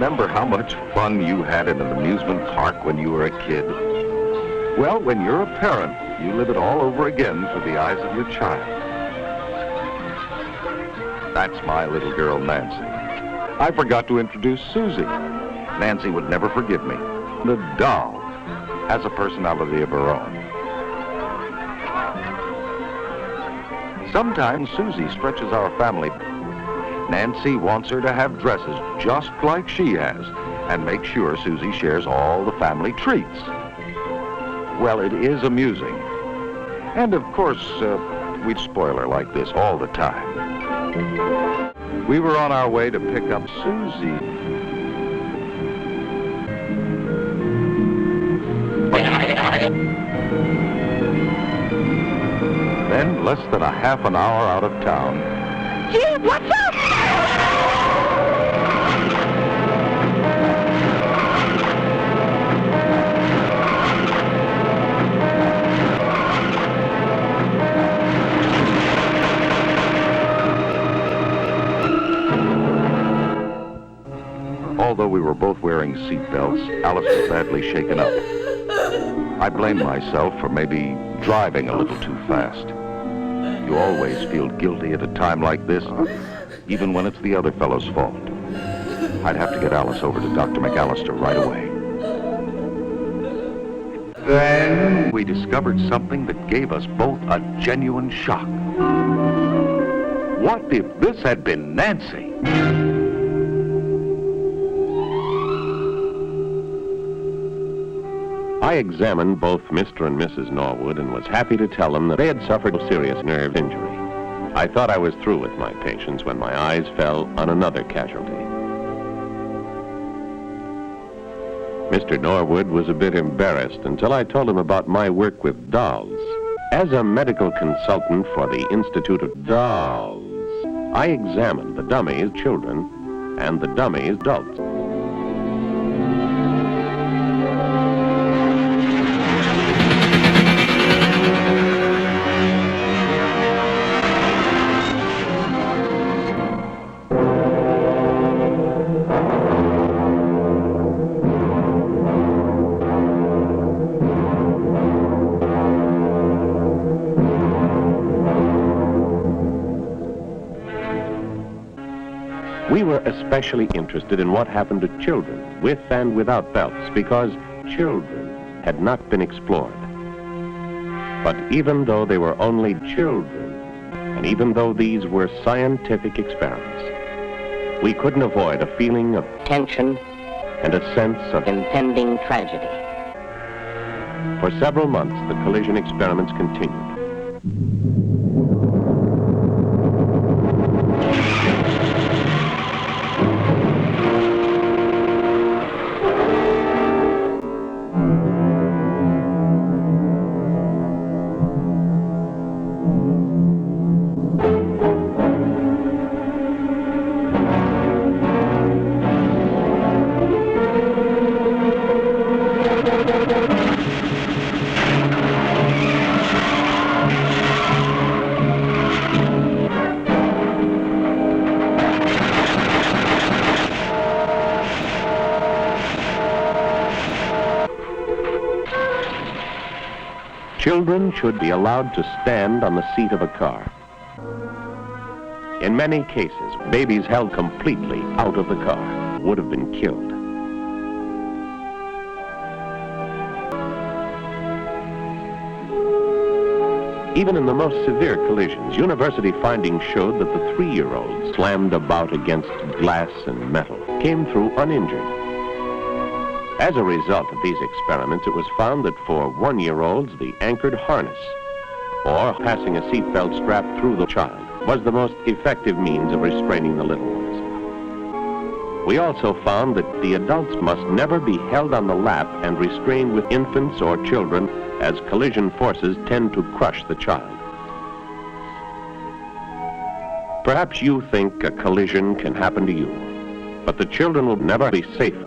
remember how much fun you had in an amusement park when you were a kid? Well, when you're a parent, you live it all over again through the eyes of your child. That's my little girl, Nancy. I forgot to introduce Susie. Nancy would never forgive me. The doll has a personality of her own. Sometimes Susie stretches our family. Nancy wants her to have dresses just like she has and make sure Susie shares all the family treats. Well, it is amusing. And of course, we'd spoil her like this all the time. We were on our way to pick up Susie. Then, less than a half an hour out of town. Gee, what's up? Although we were both wearing seatbelts, Alice was badly shaken up. I blamed myself for maybe driving a little too fast. You always feel guilty at a time like this, even when it's the other fellow's fault. I'd have to get Alice over to Dr. McAllister right away. Then we discovered something that gave us both a genuine shock. What if this had been Nancy? I examined both Mr. and Mrs. Norwood and was happy to tell them that they had suffered a serious nerve injury. I thought I was through with my patients when my eyes fell on another casualty. Mr. Norwood was a bit embarrassed until I told him about my work with dolls. As a medical consultant for the Institute of Dolls, I examined the dummies children and the dummies adults. We were especially interested in what happened to children with and without belts because children had not been explored. But even though they were only children, and even though these were scientific experiments, we couldn't avoid a feeling of Tension and a sense of impending tragedy. For several months, the collision experiments continued. Children should be allowed to stand on the seat of a car. In many cases, babies held completely out of the car would have been killed. Even in the most severe collisions, university findings showed that the 3-year-olds slammed about against glass and metal came through uninjured. As a result of these experiments, it was found that for 1-year-olds, the anchored harness, or passing a seatbelt strap through the child, was the most effective means of restraining the little ones. We also found that the adults must never be held on the lap and restrained with infants or children, as collision forces tend to crush the child. Perhaps you think a collision can happen to you, but the children will never be safe.